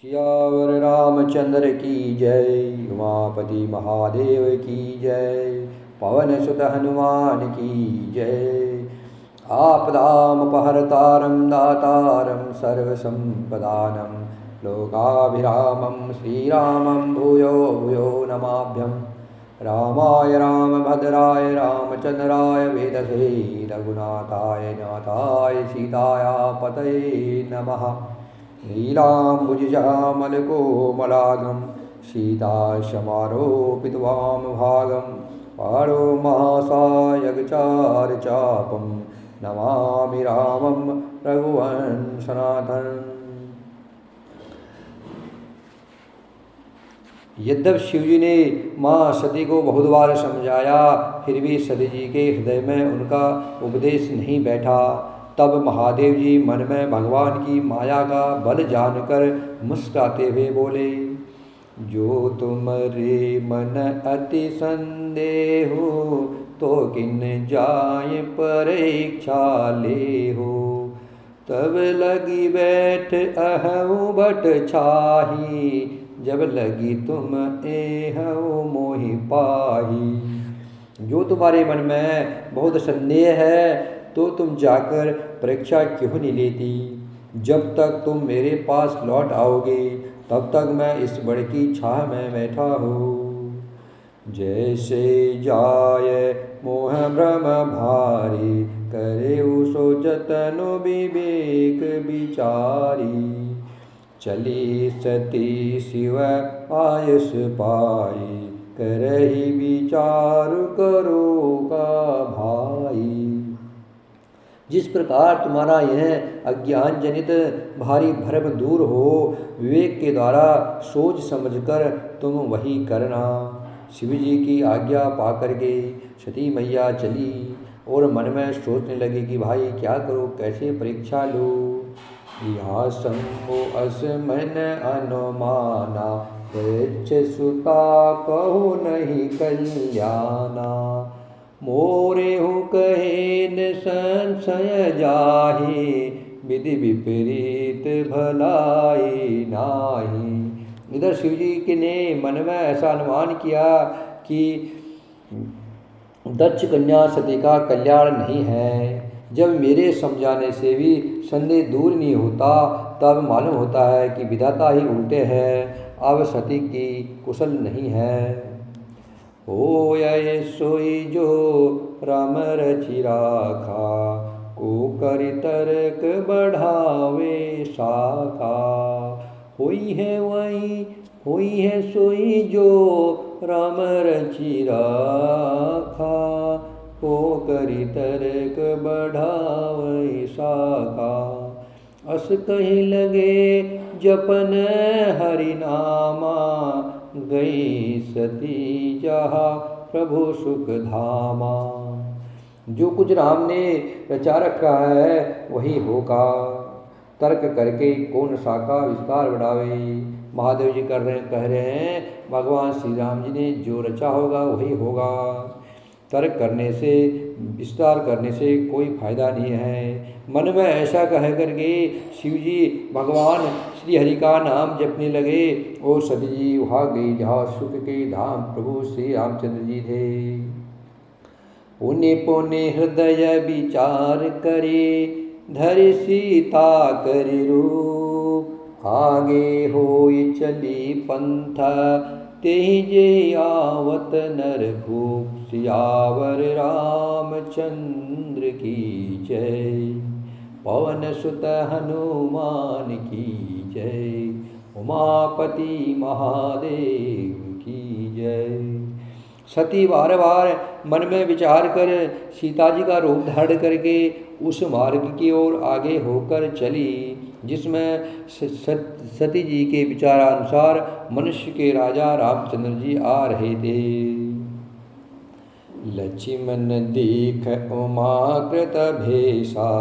सियावर रामचंद्र की जय। उमापति महादेव की जय। पवन सुत हनुमान की जय। आपदामपहर्तारं दातारं सर्वसम्पदानं लोकाभिरामं श्रीरामं भूयो भूयो नमाभ्यं। रामाय रामभद्राय रामचंद्राय वेदसे रघुनाथाय नाथाय सीताया पतये नमः। नीलाम्बुजश्यामलकोमलांगं सीताशमारोपितवामभागं पाणो महासायकचारुचापं नमामि रामं रघुवंशनाथं। यद्यपि शिवजी ने माँ सती को बहुत बार समझाया, फिर भी सती जी के हृदय में उनका उपदेश नहीं बैठा। तब महादेव जी मन में भगवान की माया का बल जानकर मुस्कुराते हुए बोले, जो तुम्हारे मन अति संदेह हो, तो किन जाय परीक्षा ले हो। तब लगी बैठ अहू बट छाही, जब लगी तुम एहू मोहि पाही। जो तुम्हारे मन में बहुत संदेह है, तो तुम जाकर परीक्षा क्यों नहीं लेती। जब तक तुम मेरे पास लौट आओगे, तब तक मैं इस बड़ की छाह में बैठा हूँ। जैसे जाय मोह भ्रम भारी, करे सो जतनु विवेक विचारी। चली सती शिव आयुष पाई, करहि विचार करो का भाई। जिस प्रकार तुम्हारा यह अज्ञान जनित भारी भ्रम दूर हो, विवेक के द्वारा सोच समझकर तुम वही करना। शिव जी की आज्ञा पाकर के सती मैया चली और मन में सोचने लगी कि भाई क्या करो, कैसे परीक्षा लो। यह शंभु असमन अनुमाना, वृक्ष सुता कहो नहीं कल्याणा। मोरे हूँ कहे न संशय जाहि, विधि विपरीत भलाई नाही। इधर शिवजी के ने मन में ऐसा अनुमान किया कि दक्ष कन्या सती का कल्याण नहीं है। जब मेरे समझाने से भी संदेह दूर नहीं होता, तब मालूम होता है कि विधाता ही उल्टे हैं, अब सती की कुशल नहीं है। हो ये सोई जो राम रचि राखा, को करि तर्क बढ़ावे शाखा। होई है वही होई है सोई जो राम रचि राखा, को करि तर्क बढ़ावे शाखा। अस कहीं लगे जपन हरि नामा, गई सती जहाँ प्रभु सुख धामा। जो कुछ राम ने रचा रखा है वही होगा, तर्क करके कौन शाखा विस्तार बढ़ावे। महादेव जी कह रहे हैं भगवान श्री राम जी ने जो रचा होगा वही होगा, तर्क करने से विस्तार करने से कोई फायदा नहीं है। मन में ऐसा कह करके शिव जी भगवान श्री हरि का नाम जपने लगे और सती जी वहाँ गई जहाँ सुख के धाम प्रभु श्री रामचंद्र जी थे। पुण्य पुण्य हृदय विचार करे, धरि सीता करि रूप। आगे होई चली पंथ, तेहि जे आवत नर भूप। सियावर रामचंद्र की जय। पवन सुत हनुमान की जय। उमापति महादेव की जय। सती बार बार मन में विचार कर सीता जी का रूप धारण करके उस मार्ग की ओर आगे होकर चली जिसमें सती जी के विचारानुसार मनुष्य के राजा रामचंद्र जी आ रहे थे। लक्ष्मण दीख उमाकृत भेषा,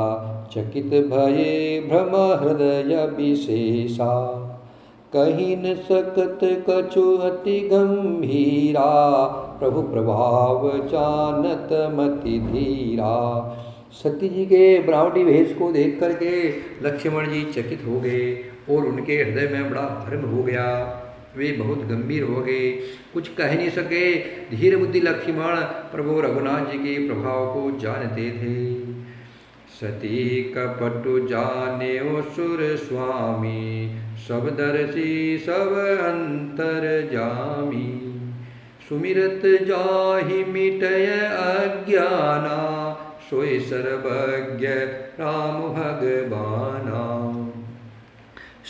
चकित भये भ्रम हृदय विशेषा। कहीं न सकत कछु अति गंभीरा, प्रभु प्रभाव जानत मति धीरा। सती जी के बनावटी भेष को देख करके लक्ष्मण जी चकित हो गए और उनके हृदय में बड़ा भ्रम हो गया। वे बहुत गंभीर हो गए, कुछ कह नहीं सके। धीर बुद्धि लक्ष्मण प्रभु रघुनाथ जी के प्रभाव को जानते थे। सती कपटु जाने सुर स्वामी, सब दर्शी सब अंतर जामी। सुमिरत जाहि मिटय अज्ञाना, सोई सर्वज्ञ राम भगवाना।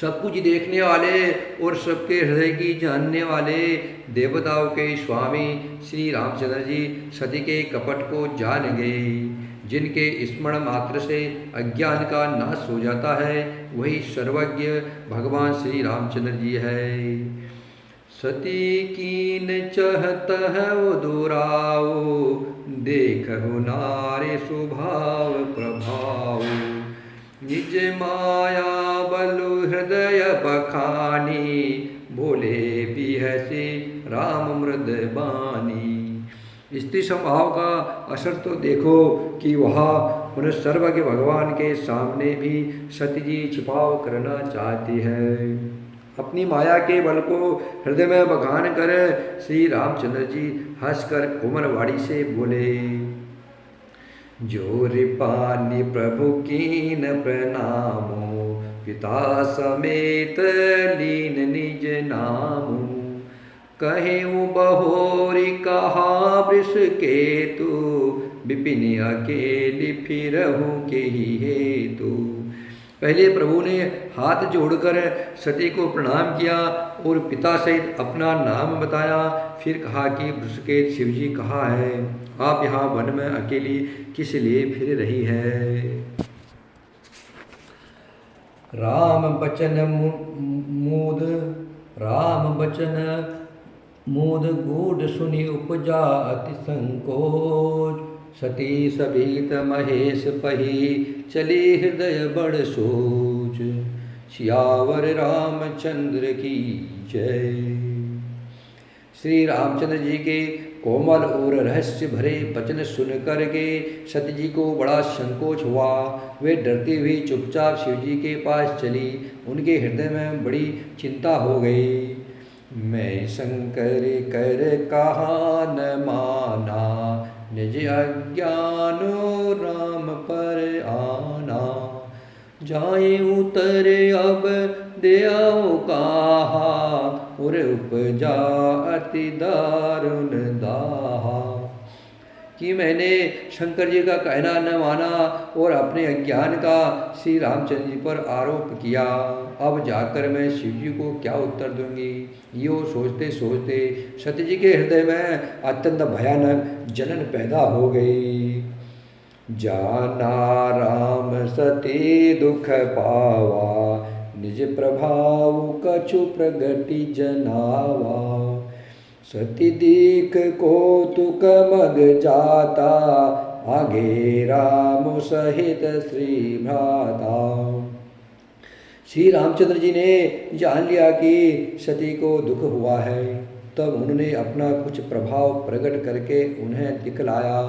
सब कुछ देखने वाले और सबके हृदय की जानने वाले देवताओं के स्वामी श्री रामचंद्र जी सती के कपट को जान गए। जिनके स्मरण मात्र से अज्ञान का नाश हो जाता है, वही सर्वज्ञ भगवान श्री रामचंद्र जी है। सती कीन चहत है वो दुराओ, देखहु नारे स्वभाव प्रभाव। निज माया बलु हृदय बखानी, बोले बिहसी राम मृद बानी। स्त्री स्वभाव का असर तो देखो कि वह उन सर्वज्ञ भगवान के सामने भी सती जी छिपाव करना चाहती है। अपनी माया के बल को हृदय में बखान कर श्री रामचंद्र जी हंसकर कोमल वाणी से बोले, जो रिपानी प्रभु कीन प्रणामो, पिता समेत लीन निज नामो। कहें बहोरी कहा वृष केतु, विपिन अकेली फिरहु के ही हेतु। पहले प्रभु ने हाथ जोड़कर सती को प्रणाम किया और पिता सहित अपना नाम बताया। फिर कहा कि वृषकेत शिवजी कहाँ है, आप यहाँ वन में अकेली किस लिए फिर रही है। राम बचन मूद गूढ़ सुनि उपजा अति संकोच। सती सभीत महेश पही, चली हृदय बड़ सोच। सियावर रामचंद्र की जय। श्री रामचंद्र जी के कोमल और रहस्य भरे वचन सुन करके सती जी को बड़ा संकोच हुआ। वे डरती हुई चुपचाप शिव जी के पास चली। उनके हृदय में बड़ी चिंता हो गई। मैं शंकर कर कहा न माना, निज अज्ञानो राम पर आना। जाए उतर अब देओ कहा, और उपजा अति दारुण दाहा। कि मैंने शंकर जी का कहना न माना और अपने अज्ञान का श्री रामचंद्र जी पर आरोप किया। अब जाकर मैं शिव जी को क्या उत्तर दूंगी। यो सोचते सोचते सती जी के हृदय में अत्यंत भयानक जलन पैदा हो गई। जाना राम सती दुख पावा, निज प्रभाव कछु प्रगति जनावा। सती दीख कौतुक मग जाता, आगे राम सहित श्री भ्राता। श्री रामचंद्र जी ने जान लिया कि सती को दुख हुआ है। तब उन्होंने अपना कुछ प्रभाव प्रकट करके उन्हें दिखलाया।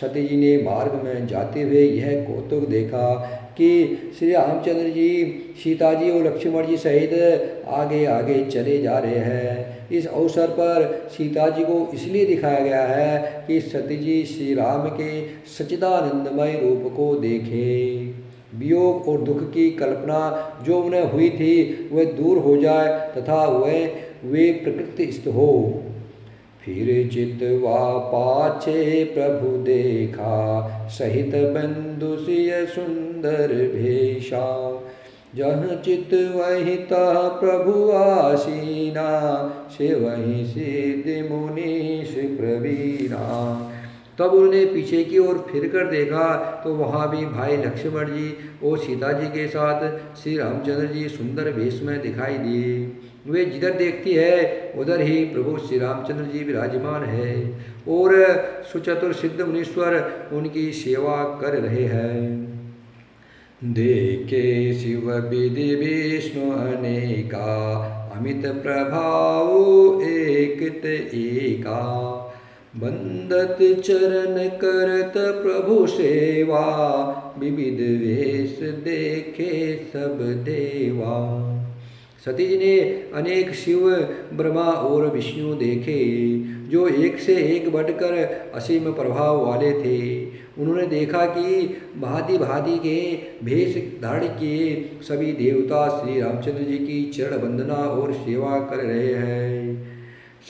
सती जी ने मार्ग में जाते हुए यह कौतुक देखा कि श्री रामचंद्र जी सीता जी और लक्ष्मण जी सहित आगे आगे चले जा रहे हैं। इस अवसर पर सीता जी को इसलिए दिखाया गया है कि सती जी श्री राम के सच्चिदानंदमय रूप को देखें। वियोग और दुख की कल्पना जो उन्हें हुई थी वह दूर हो जाए तथा वे प्रकृतिस्थ हो। फिर चितवा पाछे प्रभु देखा, सहित बंधु सिय सुंदर भेषा। जहाँ चित वही तह प्रभु आसीना, से वहीं सिद्धि मुनीश प्रवीणा। तब उन्होंने पीछे की ओर फिर कर देखा तो वहाँ भी भाई लक्ष्मण जी और सीता जी के साथ श्री रामचंद्र जी सुंदर वेश में दिखाई दिए। वे जिधर देखती है उधर ही प्रभु श्री रामचंद्र जी विराजमान है और सुचतुर सिद्ध मुनीश्वर उनकी सेवा कर रहे हैं। देखे शिव विधि विष्णु अनेका, अमित प्रभाव एकत एका। बंदत चरण करत प्रभु सेवा, विविध वेश देखे सब देवा। सती जी ने अनेक शिव, ब्रह्मा और विष्णु देखे, जो एक से एक बढ़कर असीम प्रभाव वाले थे। उन्होंने देखा कि भांति भांति के भेष धारण किए सभी देवता श्री रामचंद्र जी की चरण वंदना और सेवा कर रहे हैं।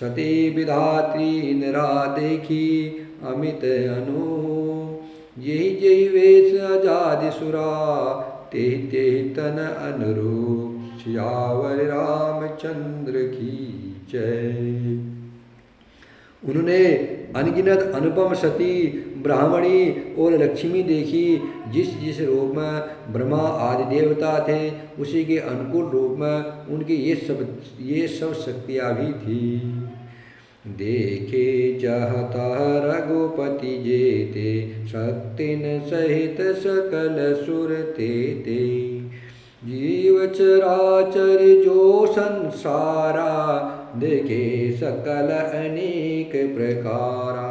सती विधात्री निरा देखी अमित अनु, यही जय वेश आजाद सुरा, ते ते तन अनुरूप, सियावर रामचंद्र की जय। उन्होंने अनगिनत अनुपम सती, ब्राह्मणी और लक्ष्मी देखी। जिस जिस रूप में ब्रह्मा आदि देवता थे, उसी के अनुकूल रूप में उनकी ये सब शक्तियाँ भी थी। देखे जहता रघुपति जेते, शक्तिन सहित सकल सुर तेते, जीव चराचर जो संसारा, देखे सकल अनेक प्रकारा।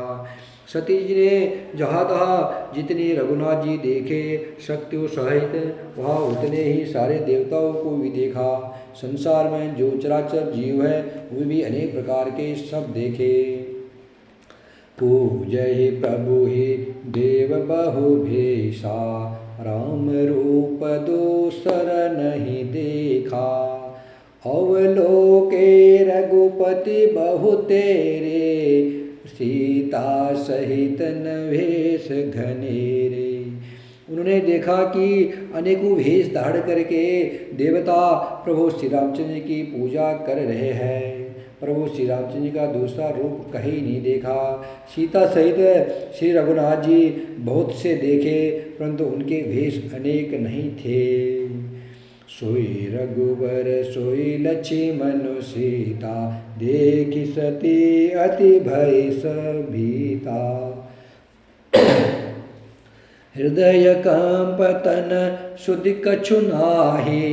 सती जी ने जहाँ तहाँ जितने रघुनाथ जी देखे शक्तियों सहित, वहाँ उतने ही सारे देवताओं को भी देखा। संसार में जो चराचर जीव है वे भी अनेक प्रकार के सब देखे। पूजहि प्रभु ही देव बहु भेषा, राम रूप दोसर नहीं देखा। अवलोके रघुपति बहु तेरे, सीता सहित नवेश घनेरे। उन्होंने देखा कि अनेकों भेष धारण करके देवता प्रभु श्री रामचंद्र की पूजा कर रहे हैं। प्रभु श्री रामचंद्र का दूसरा रूप कहीं नहीं देखा। सीता सहित श्री रघुनाथ जी बहुत से देखे, परंतु उनके भेष अनेक नहीं थे। सोई रघुवर सोई लक्ष्मण सीता, देखि सती अति भय सभीता। हृदय कंपतन सुधि कछु नाहि,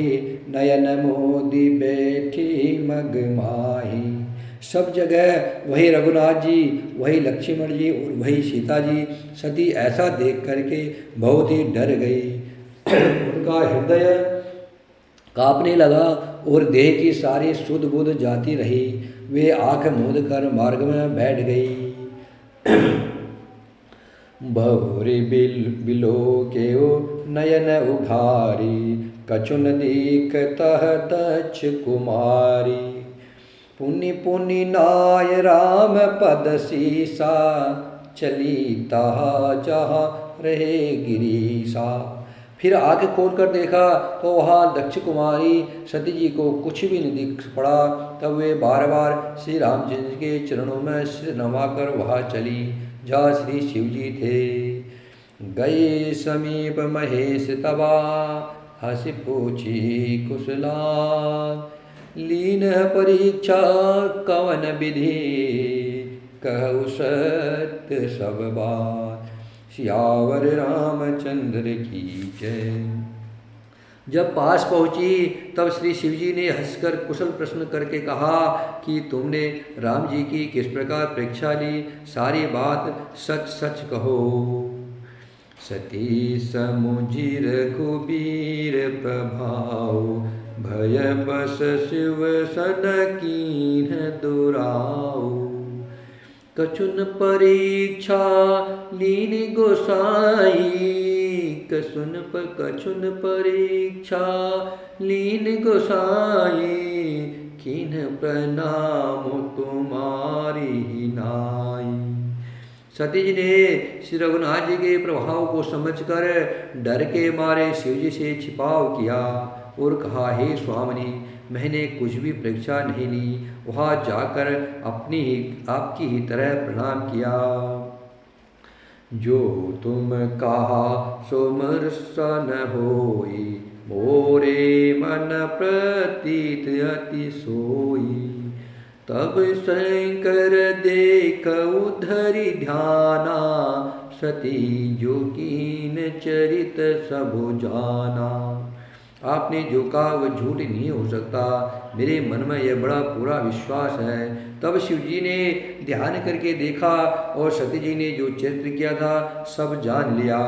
नयन मोदी बैठी मग माही। सब जगह वही रघुनाथ जी, वही लक्ष्मण जी और वही सीता जी। सती ऐसा देख करके बहुत ही डर गई। उनका हृदय कांपने लगा और देह की सारी सुध बुध जाती रही। वे आँख मूंद कर मार्ग में बैठ गई। बहुरी बिलो के ओ नयन उघारी, कछुन दीखतह दक्ष कुमारी। पुनि पुनि नाय राम पद सीसा, चली तहा जहाँ रहे गिरीसा। फिर आँख खोल कर देखा तो वहाँ दक्ष कुमारी सती जी को कुछ भी नहीं दिख पड़ा। तब वे बार बार श्री रामचंद्र के चरणों में सिर नवाकर वहाँ चली जहाँ श्री शिव जी थे। गए समीप महेश तबा, हंसी पूछी कुशलाल। लीन परीक्षा कवन विधि, कहु सत्य सब बात। सियावर रामचंद्र की जय। जब पास पहुंची तब श्री शिवजी ने हंसकर कुशल प्रश्न करके कहा कि तुमने राम जी की किस प्रकार परीक्षा ली, सारी बात सच सच कहो। सती समुझी रघुबीर प्रभाव, भय बस शिव सन कीन्ह दुराऊ। कछुन परीक्षा लीन गोसाई, कछुन परीक्षा लीन गोसाई। किन्ह प्रणाम तुम्हारी नाई। सती जी ने श्री रघुनाथ जी के प्रभाव को समझकर डर के मारे शिव जी से छिपाव किया और कहा, हे स्वामिनी, मैंने कुछ भी परीक्षा नहीं ली। वहाँ जाकर आपकी ही तरह प्रणाम किया। जो तुम कहा सो मर्सन होई, मोरे मन प्रतीत अति सोई। तब शंकर देख उधरि ध्याना, सती जो कीन चरित सब जाना। आपने जो कहा वह झूठ नहीं हो सकता, मेरे मन में यह बड़ा पूरा विश्वास है। तब शिवजी ने ध्यान करके देखा और सती जी ने जो चरित्र किया था सब जान लिया।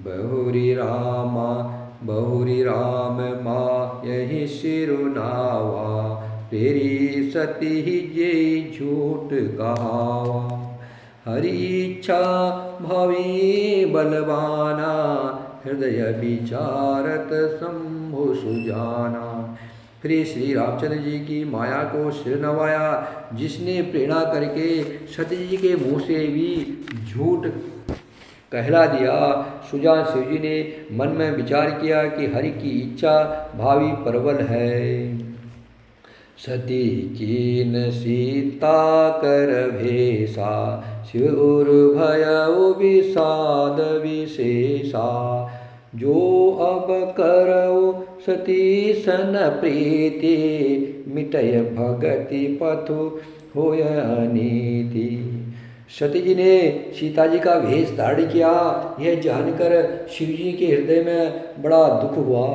बहुरी रामा बहुरी राम माँ यही सिरुनावा, तेरी सती जे झूठ कहावा। हरि इच्छा भावी बलवाना, हृदय विचारत शंभु सुजाना। फिर श्री रामचंद्र जी की माया को सिर नवाया, जिसने प्रेरणा करके सती जी के मुँह से भी झूठ कहला दिया। सुजान शिव जी ने मन में विचार किया कि हरि की इच्छा भावी प्रबल है। सती कीन सीता कर भेसा, शिव उर भयउ विषाद विशेषा। जो अब करऊ सती सन प्रीति, मिटय भगति पथु होय अनीति। सती जी ने सीता जी का वेश धारण किया। यह जानकर शिव जी के हृदय में बड़ा दुख हुआ।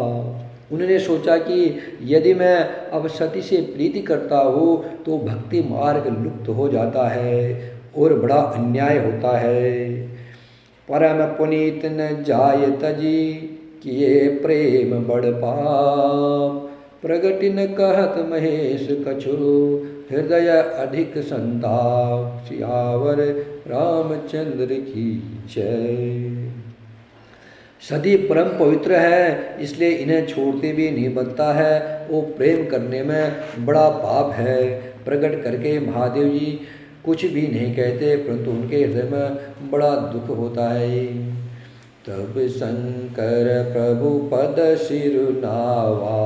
उन्होंने सोचा कि यदि मैं अब सती से प्रीति करता हूँ तो भक्ति मार्ग लुप्त हो जाता है और बड़ा अन्याय होता है। परम पुनीत न जाय तजी, किए प्रेम बड़ पाप। प्रगति न कहत महेश कछु, हृदय अधिक संताप। सियावर रामचंद्र की जय। सती परम पवित्र है, इसलिए इन्हें छोड़ते भी नहीं बनता है। वो प्रेम करने में बड़ा पाप है। प्रकट करके महादेव जी कुछ भी नहीं कहते, परंतु उनके हृदय में बड़ा दुख होता है। तब शंकर प्रभु पद सिरुनावा,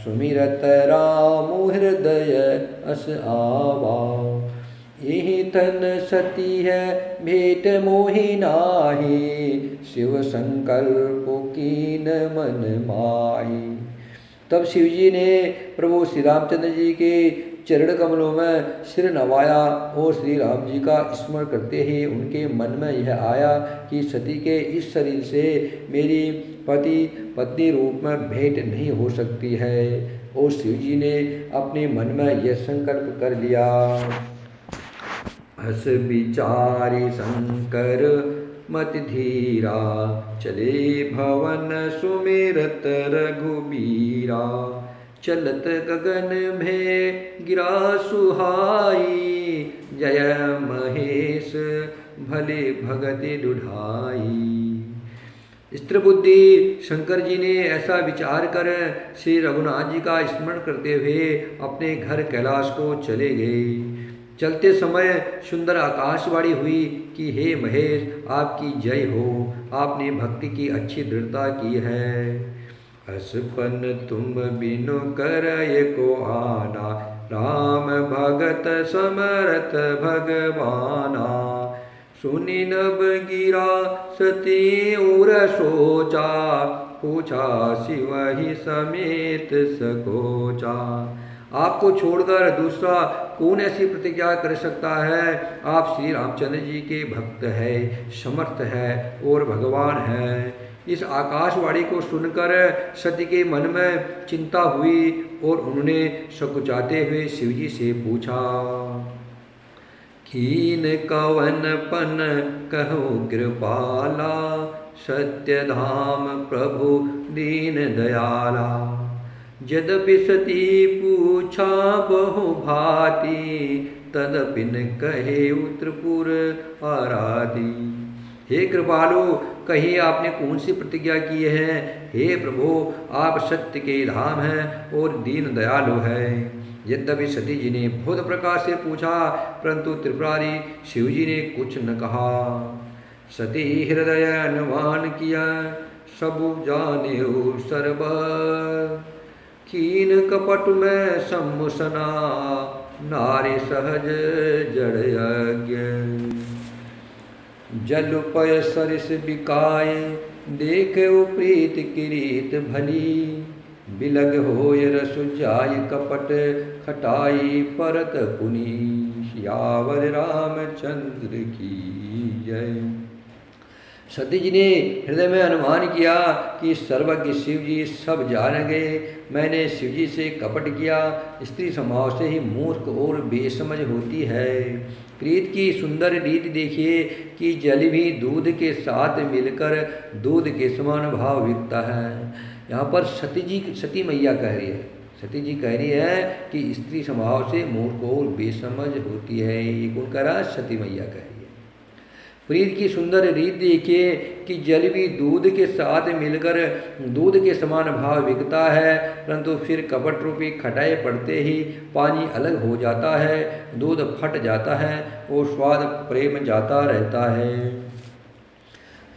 सुमिरत राम हृदय अस आवा। यही तन सती है भेंट मोहि नाही, शिव संकल्प कीन मन माही। तब शिव जी ने प्रभु श्री रामचंद्र जी के चरण कमलों में सिर नवाया और श्री राम जी का स्मरण करते ही उनके मन में यह आया कि सती के इस शरीर से मेरी पति पत्नी रूप में भेंट नहीं हो सकती है। और शिव जी ने अपने मन में यह संकल्प कर लिया। हस विचारी शंकर मति धीरा, चले भवन सुमिरत रघुबीरा। चलत गगन में गिरा सुहाई, जय महेश भले भगति दुढ़ाई। स्त्रीबुद्धि शंकर जी ने ऐसा विचार कर श्री रघुनाथ जी का स्मरण करते हुए अपने घर कैलाश को चले गए। चलते समय सुंदर आकाशवाणी हुई कि हे महेश, आपकी जय हो, आपने भक्ति की अच्छी दृढ़ता की है। असपन तुम बिनु करय को आना, राम भगत समरथ भगवाना। सुनि नभ गिरा सती उर सोचा, पूछा शिव ही समेत सकोचा। आपको छोड़कर दूसरा कौन ऐसी प्रतिज्ञा कर सकता है। आप श्री रामचंद्र जी के भक्त है, समर्थ है और भगवान है। इस आकाशवाणी को सुनकर सती के मन में चिंता हुई और उन्होंने सकुचाते हुए शिव जी से पूछा। कीन कवन पन कहो कृपाला, सत्य धाम प्रभु दीन दयाला। यद्यपि सती पूछा बहु भांति, तदपि न कहे उत्तरपुर आराधी। हे कृपालु, कहिए आपने कौन सी प्रतिज्ञा की है। हे प्रभु, आप सत्य के धाम हैं और दीन दयालु हैं। यद्यपि सती जी ने बहुत प्रकार से पूछा, परंतु त्रिपुरारी शिव जी ने कुछ न कहा। सती हृदय अनुमान किया, सब जाने सर्व। कीन कपट में सम्मुसना, नारी सहज जड़ यज्ञ। जल पय सरिस बिकाय, देखे प्रीत किरीत भली। बिलग होय रसु जाय कपट, खटाई परत पुनि। सियावर रामचंद्र की जय। सती जी ने हृदय में अनुमान किया कि सर्वज्ञ शिव जी सब जान गए। मैंने शिव जी से कपट किया। स्त्री स्वभाव से ही मूर्ख और बेसमझ होती है। प्रीत की सुंदर रीति देखिए कि जल भी दूध के साथ मिलकर दूध के समान भाव बिकता है। यहाँ पर सती मैया कह रही है, सती जी कह रही है कि स्त्री स्वभाव से मूर्ख और बेसमझ होती है। ये कौन कह रहा है? सती मैया कह रही है। प्रीत की सुंदर रीत देखिए कि जल भी दूध के साथ मिलकर दूध के समान भाव बिकता है, परंतु फिर कपट रूपी खटाई पड़ते ही पानी अलग हो जाता है, दूध फट जाता है और स्वाद प्रेम जाता रहता है।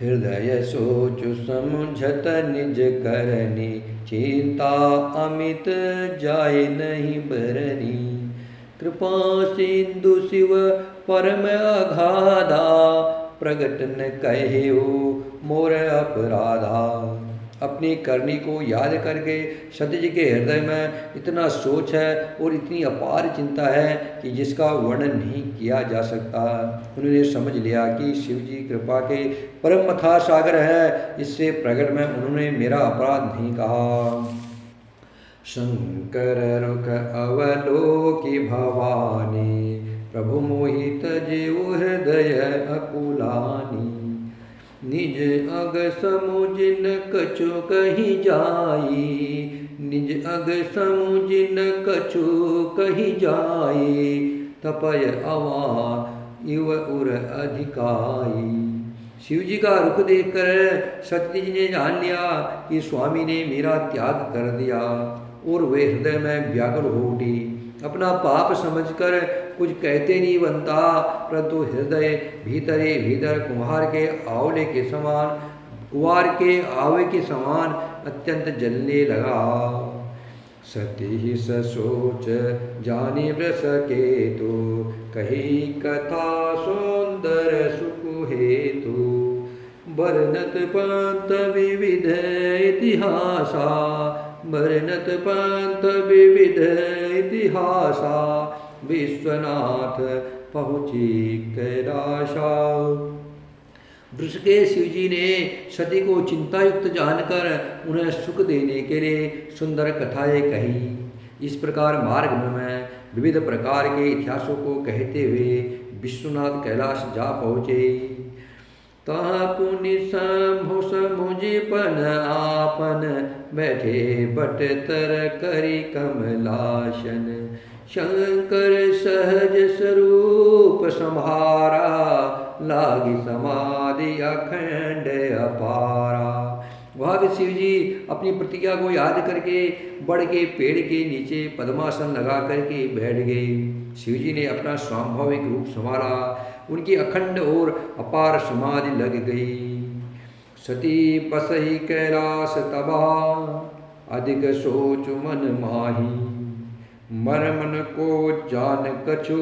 हृदय सोच समझत निज करनी, चिंता अमित जाय नहीं बरनी। कृपा सिंधु शिव परम अगाधा, प्रगट न कहे मोर अपराधा। अपनी करनी को याद करके सती जी के हृदय में इतना सोच है और इतनी अपार चिंता है कि जिसका वर्णन नहीं किया जा सकता। उन्होंने समझ लिया कि शिव जी कृपा के परम मथा सागर है, इससे प्रकट में उन्होंने मेरा अपराध नहीं कहा। शंकर रुख अवलोकी भवानी, प्रभु मोहित जीव हृदय अकुलानी। निज अग समुझ न कछु कही जाई, निज अग समुझ न कछु कही जाई। तपय अवा इव उर अधिकाई। शिव जी का रुख देखकर सती जी ने जान लिया कि स्वामी ने मेरा त्याग कर दिया और वे हृदय में व्याकुल हो उठी। अपना पाप समझकर कुछ कहते नहीं बनता, परंतु हृदय भीतरे भीतर कुम्हार के आंवले के समान, कुंवार के आवे के समान अत्यंत जलने लगा। सती सोच जाने व्रस के तो, कही कथा सुंदर सुख हेतु। वर्णत पंथ विविध इतिहासा, वर्णत पंथ विविध इतिहासा। विश्वनाथ पहुँची कैलाशा। वृष के शिव जी ने सती को चिंतायुक्त जानकर उन्हें सुख देने के लिए सुंदर कथाएं कही। इस प्रकार मार्ग में विविध प्रकार के इतिहासों को कहते हुए विश्वनाथ कैलाश जा पहुँचे। तहाँ पुनि शंभु समुझपन आपन, बैठे बट तर करी कमलासन। शंकर सहज स्वरूप संहारा, लागी समाधि अखंड अपारा। वहाँ भी शिव जी अपनी प्रतिज्ञा को याद करके बड़ के पेड़ के नीचे पद्मासन लगा करके बैठ गए। शिव जी ने अपना स्वाभाविक रूप संभाला, उनकी अखंड और अपार समाधि लग गई। सती पसही कैलाश तबा, अधिक सोच मन माही। मरमन को जान कछु,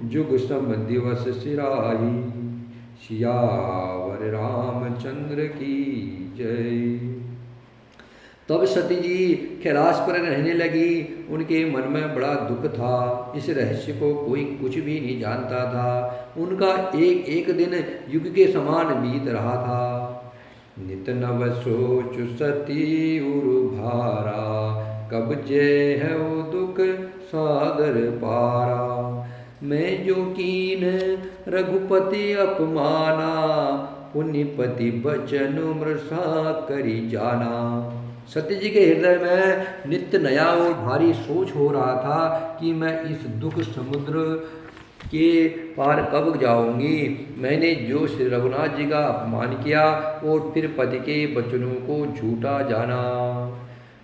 जुग सम दिवस सिराही। सियावर रामचंद्र की जय। तब सती जी कैलाश पर रहने लगी। उनके मन में बड़ा दुख था। इस रहस्य को कोई कुछ भी नहीं जानता था। उनका एक एक दिन युग के समान बीत रहा था। नित नव सोच सती उरु भारा, कब जय है वो दुख सागर पारा। मैं जो कीन रघुपति अपमाना, पुण्यपति बचन मृषा करी जाना। सत्य जी के हृदय में नित्य नया और भारी सोच हो रहा था कि मैं इस दुख समुद्र के पार कब जाऊंगी। मैंने जो श्री रघुनाथ जी का अपमान किया और फिर पति के वचनों को झूठा जाना।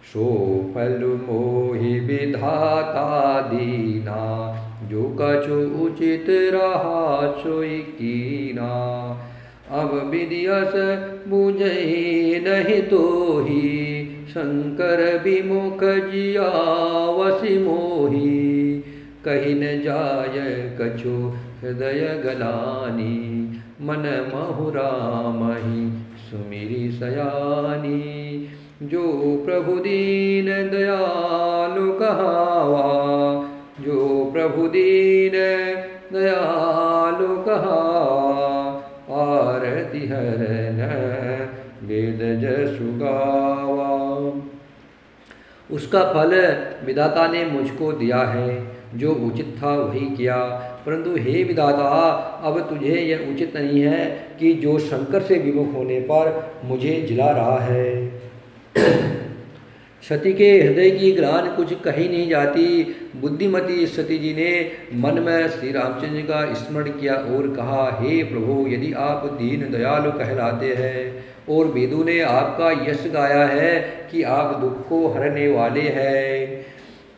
सो फल मोहि विधाता दीना, जो कछु उचित रहा सोई कीना। अब विधियस बुझे नहीं तो ही, शंकर विमुख जिया वसी मोही। कही न जाय कछु हृदय गलानी, मन महु राम ही सुमिरी सयानी। जो प्रभु दीन दयालु कहावा, जो प्रभु दीन दयालु कहावा। आरती हरन वेद जसु गावा। उसका फल विधाता ने मुझको दिया है, जो उचित था वही किया। परंतु हे विधाता, अब तुझे यह उचित नहीं है कि जो शंकर से विमुख होने पर मुझे जिला रहा है। सती के हृदय की ग्लानि कुछ कही नहीं जाती। बुद्धिमती सती जी ने मन में श्री रामचंद्र का स्मरण किया और कहा, हे प्रभु, यदि आप दीन दयालु कहलाते हैं और वेदों ने आपका यश गाया है कि आप दुख को हरने वाले हैं,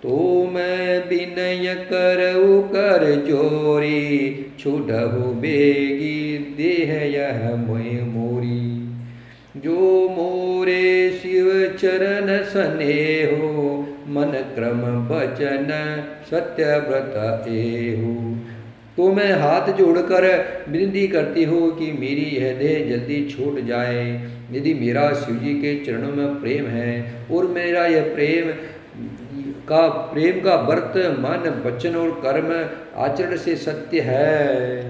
तो मैं विनय करऊ कर जोरी, छूटहु बेगी देह यह मोरी। जो मोरे शिव चरण स्नेहो, मन क्रम बचन सत्य व्रत एहु। तो मैं हाथ जोड़कर विनती करती हूँ कि मेरी यह देह जल्दी छूट जाए। यदि मेरा शिव जी के चरणों में प्रेम है और मेरा यह प्रेम का व्रत मन वचन और कर्म आचरण से सत्य है,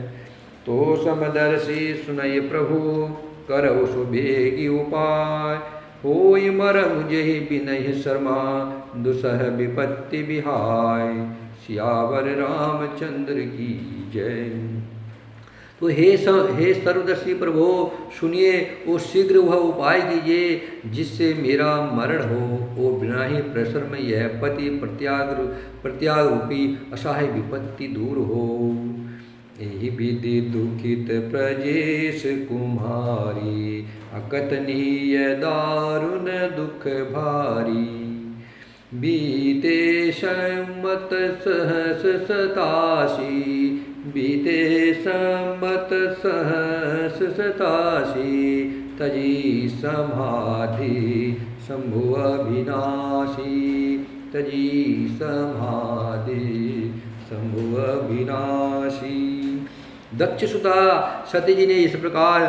तो समदर्शी सुनय प्रभु, करौ सुबेगी उपाय। होय मरम जहि बिनहि शर्मा, दुसह विपत्ति बिहाय। सियावर रामचंद्र की जय। तो हे सर्वदर्शी प्रभु, सुनिए और शीघ्र वह उपाय कीजिए जिससे मेरा मरण हो और बिना ही प्रसर में यह पति प्रत्याग रूपी असहाय विपत्ति दूर हो। एहि विधि दुखित प्रजेश कुम्हारी, अकथनीय दारुण दुख भारी। बीते सम्मत सहस सतासी, बीते सम्मत सहस सतासी। तजी समाधि शंभु अविनाशी, तजी समाधि शंभु अविनाशी। दक्षसुता सती जी ने इस प्रकार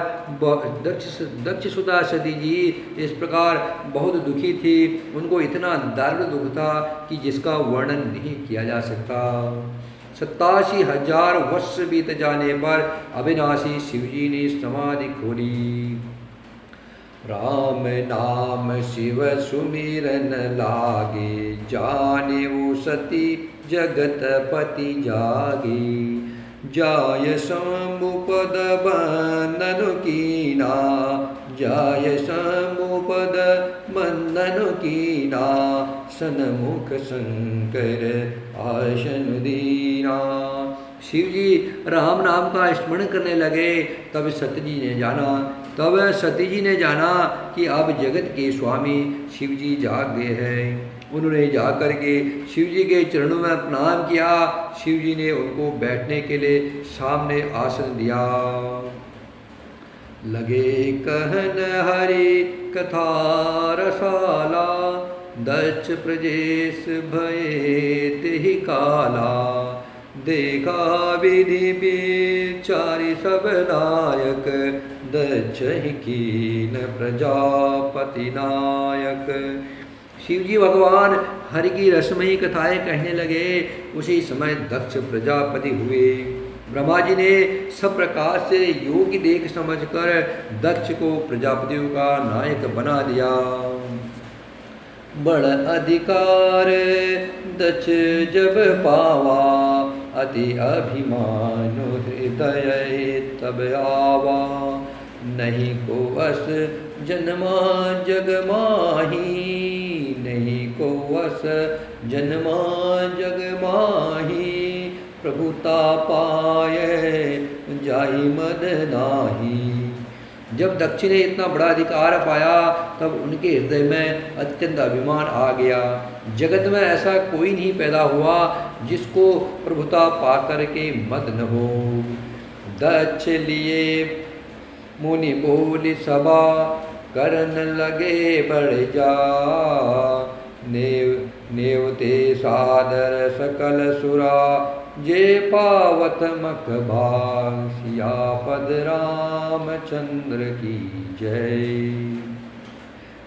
दक्षसुता सती जी इस प्रकार बहुत दुखी थी। उनको इतना दारुण दुख था कि जिसका वर्णन नहीं किया जा सकता। 87,000 वर्ष बीत जाने पर अविनाशी शिवजी ने समाधि खोली। राम नाम शिव सुमिरन लागे, जाने वो सती जगत पति जागे। जाय शंभुपद बंदन कीना, जाय शंभुपद बंदन कीना। सन्मुख शंकर आसन दीना। शिव जी राम नाम का स्मरण करने लगे। तब सती जी ने जाना कि अब जगत के स्वामी शिव जी जाग गए हैं। उन्होंने जाकर के शिव जी के चरणों में प्रणाम किया। शिव जी ने उनको बैठने के लिए सामने आसन दिया। लगे कहन हरि कथा रसाला, दक्ष प्रजेश भये तेहि काला। देखा विधि विचारि सब नायक, दक्ष ही कीन प्रजापति नायक। शिवजी भगवान हरि की रसमयी कथाएं कहने लगे। उसी समय दक्ष प्रजापति हुए। ब्रह्मा जी ने सब प्रकार से योग्य देख समझकर दक्ष को प्रजापतियों का नायक बना दिया। बड़ अधिकार दक्ष जब पावा, अति अभिमान हृदय तब आवा। नहीं को वस जन्मा जग माही, नहीं को वस जन्मा जग माही। प्रभुता पाए जाहि मद नाही। जब दक्ष ने इतना बड़ा अधिकार पाया तब उनके हृदय में अत्यंत अभिमान आ गया। जगत में ऐसा कोई नहीं पैदा हुआ जिसको प्रभुता पाकर के मद न हो। दक्ष लिए मुनि बोल सभा, करन लगे बढ़ जा। नेवते सादर सकल सुरा, जे पावत मख भाग। सियापद रामचंद्र की जय।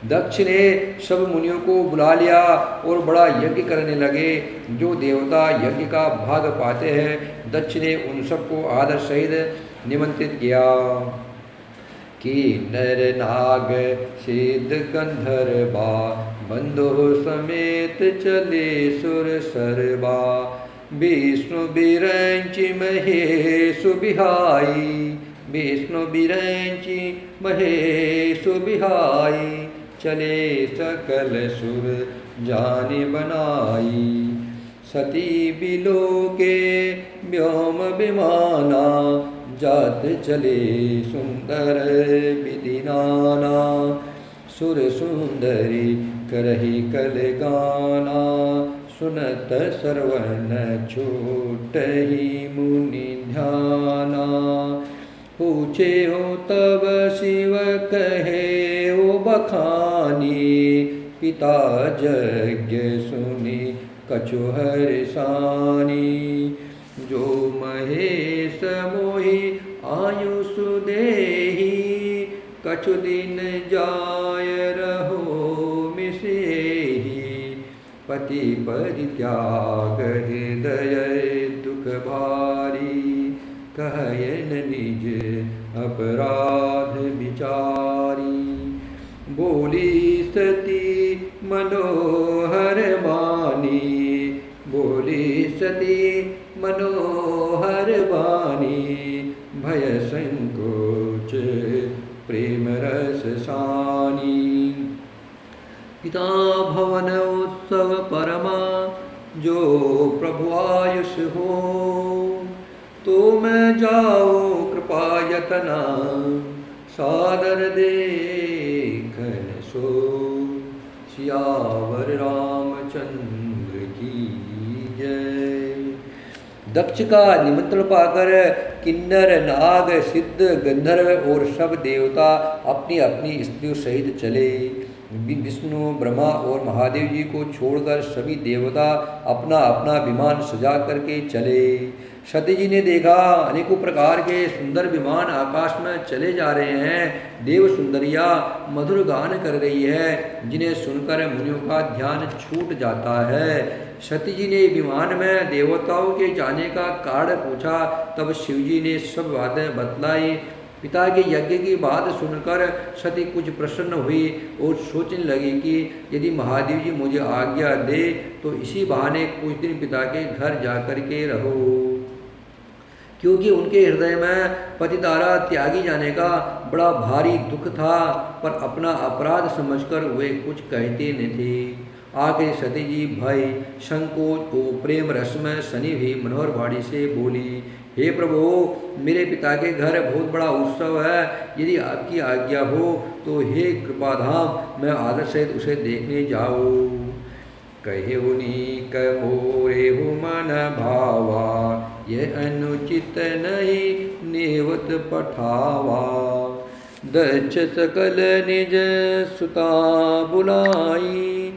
दक्ष ने सब मुनियों को बुला लिया और बड़ा यज्ञ करने लगे। जो देवता यज्ञ का भाग पाते हैं, दक्ष ने उन सबको आदर सहित निमंत्रित किया। कि नर नाग सिद्ध गंधर्वा, बंधु समेत चले सुर सरबा। विष्णु बिरंचि महेशु बिहाई, विष्णु बिरंचि महेशु बिहाई। चले सकल सुर जाने बनाई। सती बिलो के व्योम विमाना जात चले सुंदर विधि नाना। सुर सुंदरी करही कल गाना सुनत सर्वन छूटहि मुनि ध्याना। पूछे हो तब शिव कहे हो बखानी पिता यज्ञ सुनी कछु हर्षानी। जो महेश मोहि आयुष देहि कछु दिन जाय रहो मिसेहि। पति परित्याग हृदय दुख भारी कहयन निज अपराध विचारी। बोली सती मनोहर बानी बोली सती मनोहर बानी। भय संकोच प्रेम रस सानी। पिता भवन उत्सव परमा जो प्रभु आयुष हो। तो मैं जाओ कृपा यतना सादर देखन सो। सियावर रामचंद्र की जय। दक्ष का निमंत्रण पाकर किन्नर नाग सिद्ध गंधर्व और सब देवता अपनी अपनी स्त्रियों सहित चले। विष्णु ब्रह्मा और महादेव जी को छोड़कर सभी देवता अपना अपना विमान सजा करके चले। सती जी ने देखा अनेकों प्रकार के सुंदर विमान आकाश में चले जा रहे हैं। देव सुंदरिया मधुर गान कर रही है जिन्हें सुनकर मुनियों का ध्यान छूट जाता है। सती जी ने विमान में देवताओं के जाने का कारण पूछा। तब शिव जी ने सब बातें बतलाई। पिता के यज्ञ की बात सुनकर सती कुछ प्रसन्न हुई और सोचने लगी कि यदि महादेव जी मुझे आज्ञा दे तो इसी बहाने कुछ दिन पिता के घर जाकर के रहो। क्योंकि उनके हृदय में पति द्वारा त्यागी जाने का बड़ा भारी दुख था, पर अपना अपराध समझकर वे कुछ कहते न थे। आखिर सती जी भय संकोच को प्रेम रस में सनी हुई मनोहर वाणी से बोली, हे प्रभु, मेरे पिता के घर बहुत बड़ा उत्सव है। यदि आपकी आज्ञा हो तो हे कृपाधाम मैं आदर सहित उसे देखने जाओ। कहे उनी मोरे हु मन भावा, यह अनुचित नहीं नेवत पठावा। दक्ष सकल निज सुता बुलाई,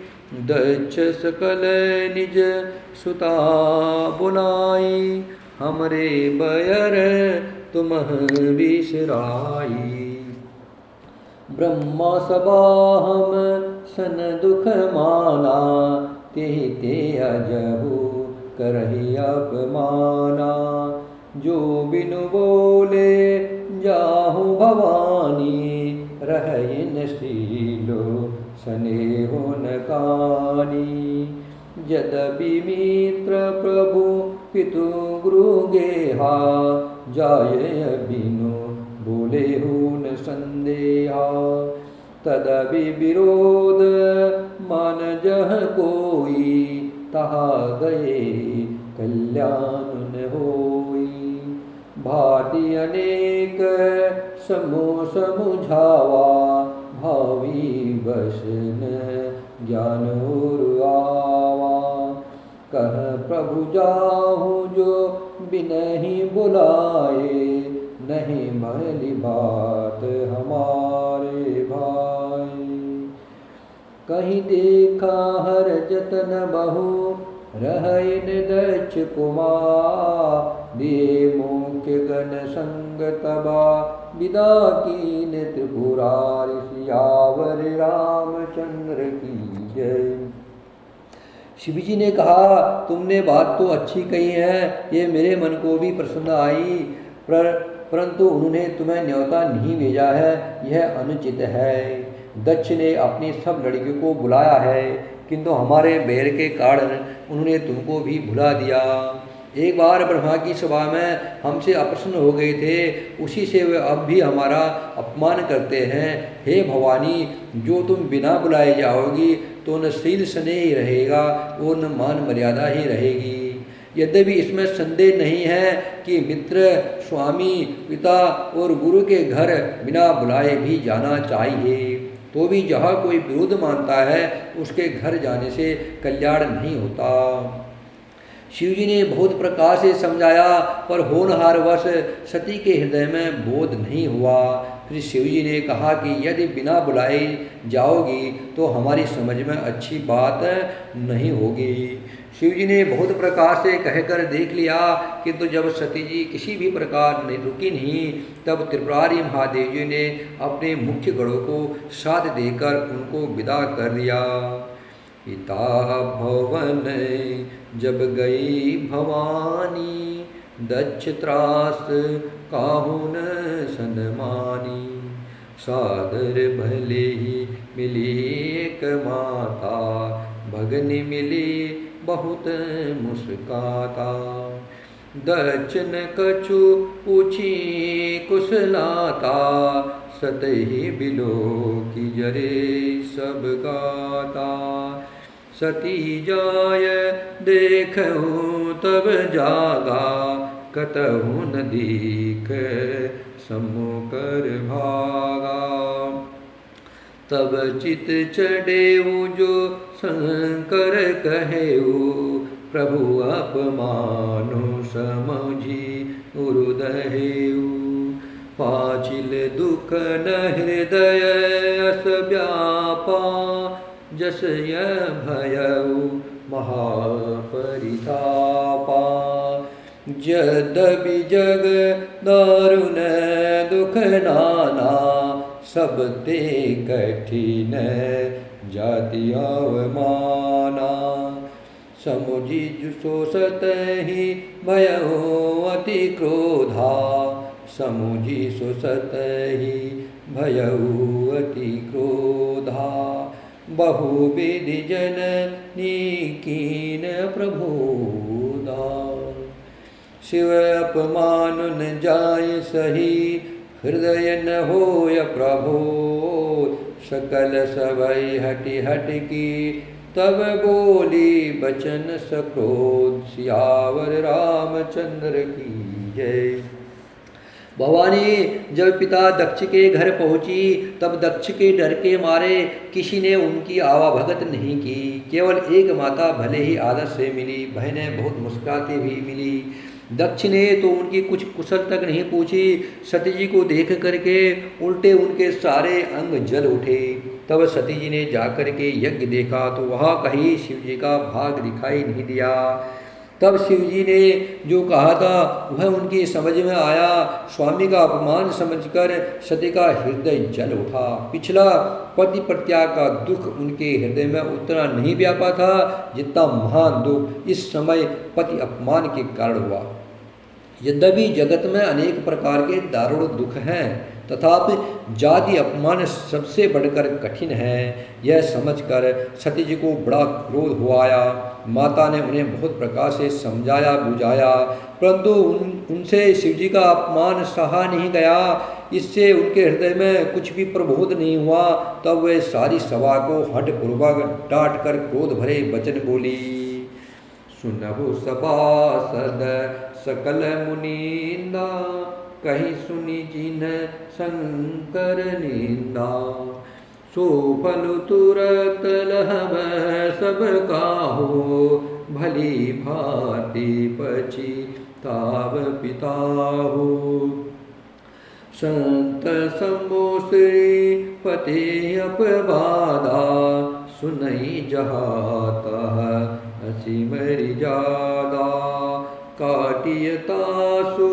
दक्ष सकल निज सुता बुलाई। हमरे बयर तुमह बिसराई, ब्रह्मा सभा हम सन दुख माना। तेहि ते अजहु करहि अपमाना, जो बिनु बोले जाहु भवानी। रहइन शीलो स्नेहो न कानी, यद्यपि मित्र प्रभु पितु गुरु गेहा। जाय बिनु बोले हुन संदेहा, तदपि विरोध मान जह कोई। तहा गए कल्याण न होई, भांति अनेक समूह समुझावा। भावी बस न ज्ञान और आवा, कह प्रभु जाहु जो बिनहि बुलाए। नहीं भली बात हमारे भाई, कहीं देखा हर जतन बहु। रहइन दक्ष कुमार, दिए मुख्य गण संग तबा। विदा कीन त्रिपुरारि, सियावर रामचंद्र की जय। शिव जी ने कहा, तुमने बात तो अच्छी कही है, ये मेरे मन को भी प्रसन्न आई। परंतु उन्होंने तुम्हें न्योता नहीं भेजा है, यह अनुचित है। दक्ष ने अपनी सब लड़कियों को बुलाया है, किंतु हमारे बैर के कारण उन्होंने तुमको भी भुला दिया। एक बार ब्रह्मा की सभा में हमसे अप्रसन्न हो गए थे, उसी से वे अब भी हमारा अपमान करते हैं। हे भवानी, जो तुम बिना बुलाए जाओगी तो न शील स्नेह रहेगा और न मान मर्यादा ही रहेगी। यद्यपि इसमें संदेह नहीं है कि मित्र, स्वामी, पिता और गुरु के घर बिना बुलाए भी जाना चाहिए, तो भी जहाँ कोई विरोध मानता है उसके घर जाने से कल्याण नहीं होता। शिवजी ने बहुत प्रकार से समझाया, पर होनहारवश सती के हृदय में बोध नहीं हुआ। फिर शिवजी ने कहा कि यदि बिना बुलाए जाओगी तो हमारी समझ में अच्छी बात नहीं होगी। शिवजी ने बहुत प्रकार से कहकर देख लिया, किंतु जब सती जी किसी भी प्रकार नहीं रुकी नहीं, तब त्रिपुरारी महादेव जी ने अपने मुख्य गणों को साथ देकर उनको विदा कर दिया। पिता भवन जब गई भवानी, दक्ष त्रास काहुन सनमानी। सादर भले ही मिली एक माता, भगनी मिली बहुत मुस्काता। दक्ष न कछु पूछी कुशलाता, सतही बिलो की जरे सब गाता। सती जाय देखूं तब जागा, कतहु न दीख सम्मुकर भागा। तब चित चढ़ेऊ जो शंकर कहेऊ, प्रभु अपमानु समझी उरुदहेऊ। पाचिल दुख न हृदय अस व्यापा, जस यह भयऊ महापरितापा। यद्यपि जग दारुण दुख नाना, सब ते कठिन जाति अवमाना। समुझी सोसत ही भयऊ अति क्रोधा, समुझी सोसत ही भयऊ अति क्रोधा। बहुविधि जननी कीन प्रभुदा, शिव अपमान न जाय सही, हृदय न होय प्रभो। सकल सबई हटि हट की, तब बोली बचन सक्रोध। सियावर रामचंद्र की जय। भवानी जब पिता दक्ष के घर पहुंची, तब दक्ष के डर के मारे किसी ने उनकी आवाभगत नहीं की। केवल एक माता भले ही आदर से मिली, बहनें बहुत मुस्कुराती हुई मिली। दक्ष ने तो उनकी कुछ कुशल तक नहीं पूछी। सती जी को देख करके उल्टे उनके सारे अंग जल उठे। तब सती जी ने जाकर के यज्ञ देखा तो वहाँ कहीं शिव जी का भाग दिखाई नहीं दिया। तब शिव जी ने जो कहा था वह उनकी समझ में आया। स्वामी का अपमान समझकर सती का हृदय जल उठा। पिछला पति प्रत्याग का दुख उनके हृदय में उतना नहीं व्यापा था जितना महान दुख इस समय पति अपमान के कारण हुआ। यद्यपि जगत में अनेक प्रकार के दारुण दुख हैं, तथापि जाति अपमान सबसे बढ़कर कठिन है। यह समझकर सती जी को बड़ा क्रोध हुआ आया। माता ने उन्हें बहुत प्रकार से समझाया बुझाया, परंतु उनसे शिव जी का अपमान सहा नहीं गया। इससे उनके हृदय में कुछ भी प्रबोध नहीं हुआ। तब वे सारी सभा को हठपूर्वक डांट कर क्रोध भरे वचन बोली। सुनहु सभासद सकल मुनींदा, कहीं सुनी जिन शंकर निंदा। सो फल तुरत लहब सब काहो, भली भांति पछिताव पिताहु। संत शंभो श्री पति अपवादा, सुनई जहाता हसी मरि जादा। काटियतासु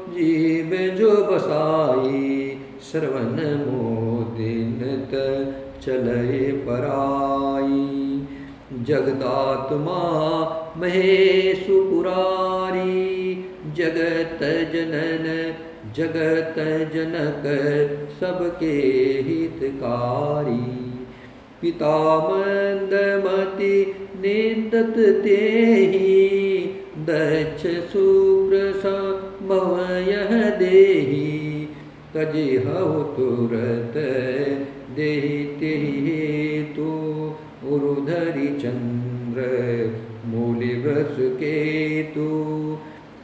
जीव जो बसाई, श्रवण मोदिनत चले पराई। जगदात्मा महेशु पुरारी, जगत जनन जगत जनक सबके हितकारी। पिता मंदमति निंदत तेहि, दया दक्ष सुप्रसंभव यह देहि तजिहु तुरत देहि तेहि हेतु उरुधरि चंद्र मूलि वृष केतु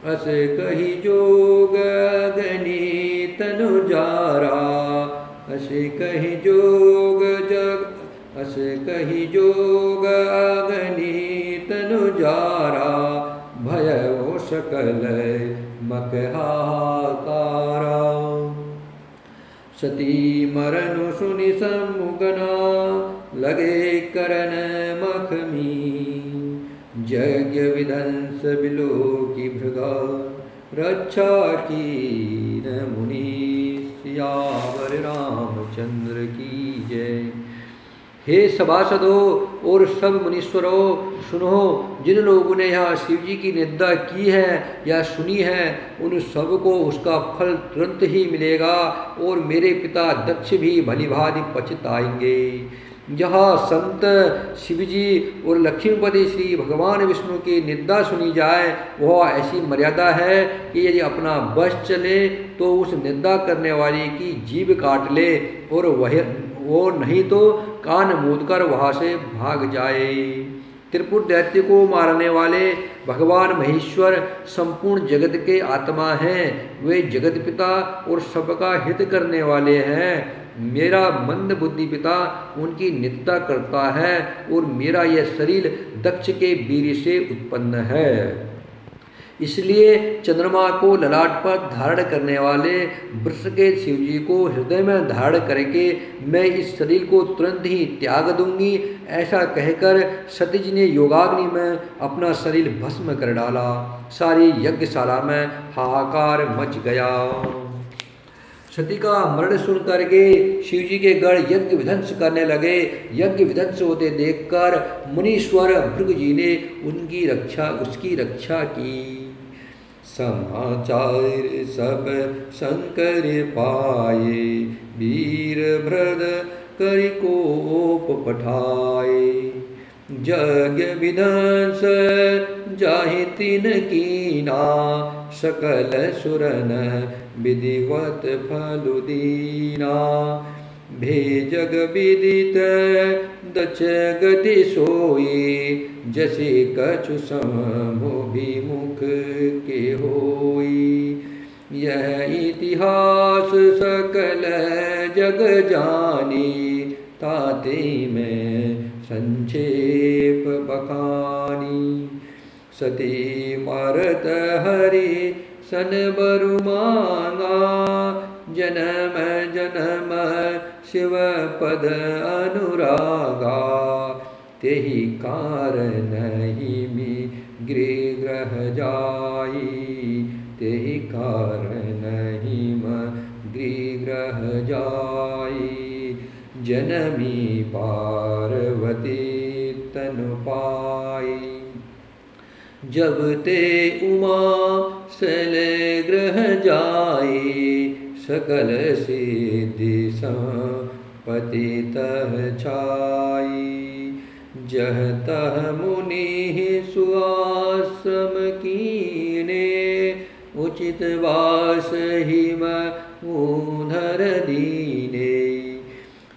अस कहि जोग अग्नि तनु जारा अस कहि जोग जग अस कहि जोग अग्नि तनु जारा भयो सकल मक हाहाकारा सती मरनु सुनि सम्मुगना लगे करन मखमी यज्ञ विध्वंस बिलो की भृगा रक्षा की न मुनि सियावर रामचंद्र की जय। हे सभासदों और सब मुनीश्वरों, सुनो, जिन लोगों ने यहाँ शिव जी की निंदा की है या सुनी है उन सबको उसका फल तुरंत ही मिलेगा और मेरे पिता दक्ष भी भलीभांति पछताएंगे। जहाँ संत शिवजी और लक्ष्मीपति श्री भगवान विष्णु की निंदा सुनी जाए वह ऐसी मर्यादा है कि यदि अपना बस चले तो उस निंदा करने वाले की जीभ काट ले और वो नहीं तो कान मूंदकर वहाँ से भाग जाए। त्रिपुर दैत्य को मारने वाले भगवान महेश्वर संपूर्ण जगत के आत्मा हैं। वे जगत पिता और सबका हित करने वाले हैं। मेरा मंद बुद्धि पिता उनकी निंदा करता है और मेरा यह शरीर दक्ष के वीर्य से उत्पन्न है। इसलिए चंद्रमा को ललाट पर धारण करने वाले वृषकेत शिव जी को हृदय में धारण करके मैं इस शरीर को तुरंत ही त्याग दूंगी, ऐसा कहकर सती जी ने योगाग्नि में अपना शरीर भस्म कर डाला। सारी यज्ञशाला में हाहाकार मच गया। सती का मरण सुन करके शिव जी के गण यज्ञ विध्वंस करने लगे। यज्ञ विध्वंस होते देखकर मुनीश्वर भृगु जी ने उसकी रक्षा की। समाचार सब शंकर पाए, वीर भ्रद करि कोप पठाए। यज्ञ विध्वंस जाहि तिन कीना, सकल सुरन विधिवत फलु दीना। भेजग विदित दक्ष गति सोई, जसे कछु समभिमुख के होई। यह इतिहास सकल जग जानी, ताते में संक्षेप बखानी। सती मरत हरि सन बरु मांगा, जन्म जन्म शिव पद अनुरागा। तेहि कारण हिमि गृह जाई, तेहि कारण हिम गृह जाई। जनमी पार्वती तनु पाई, जब ते उमा शैले ग्रह जाई। सकल सिद्धि संपत्ति तह छाई, जह तह मुनि सुआश्रम कीने। उचित वास हिम ऊधर दीने,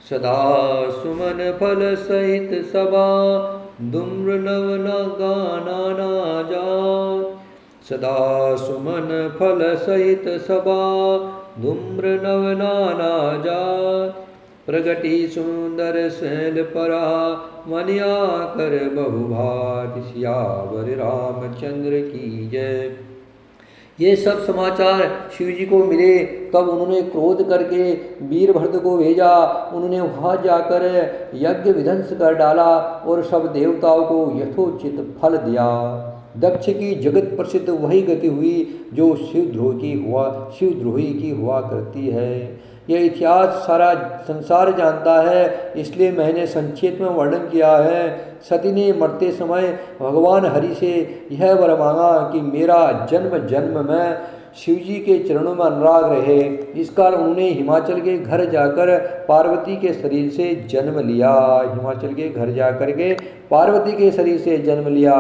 सदा सुमन फल सहित सभा। धूम्र नव न गाना ना जात, सदा सुमन फल सहित सभा। धूम्र नव नाना जात, प्रगति सुंदर शैल परा। मनिया कर बहुभात, सियावर रामचंद्र की जय। ये सब समाचार शिव जी को मिले तब उन्होंने क्रोध करके वीरभद्र को भेजा। उन्होंने वहाँ जाकर यज्ञ विध्वंस कर डाला और सब देवताओं को यथोचित फल दिया। दक्ष की जगत प्रसिद्ध वही गति हुई जो शिवद्रोही की हुआ करती है। यह इतिहास सारा संसार जानता है, इसलिए मैंने संक्षेप में वर्णन किया है। सती ने मरते समय भगवान हरि से यह वर मांगा कि मेरा जन्म जन्म में शिवजी के चरणों में अनुराग रहे। इस कारण उन्होंने हिमाचल के घर जाकर पार्वती के शरीर से जन्म लिया। हिमाचल के घर जाकर के पार्वती के शरीर से जन्म लिया।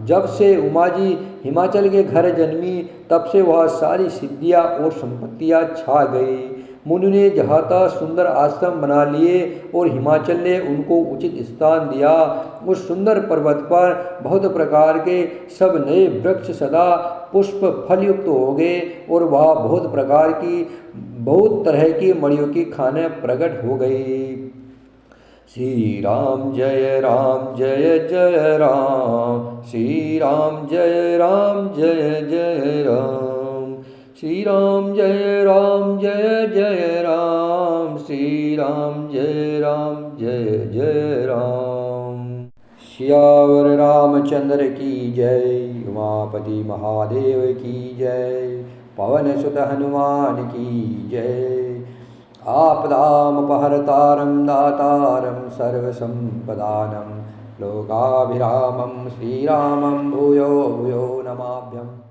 जब से उमा जी हिमाचल के घर जन्मी, तब से वह सारी सिद्धियाँ और संपत्तियाँ छा गई। मुनि ने जहाँ सुंदर आश्रम बना लिए और हिमाचल ने उनको उचित स्थान दिया। उस सुंदर पर्वत पर बहुत प्रकार के सब नए वृक्ष सदा पुष्प फल युक्त हो गए और वह बहुत तरह की मणियों की खाने प्रकट हो गई। श्री राम जय जय राम, श्री राम जय जय राम, श्री राम जय जय राम, श्री राम जय जय राम। सियावर रामचंद्र की जय, उमापति महादेव की जय, पवन सुत हनुमान की जय। आपदामपहर्तारं दातारं सर्वसम्पदानं लोकाभिरामं श्रीरामं भूयो भूयो नमाम्यहम्।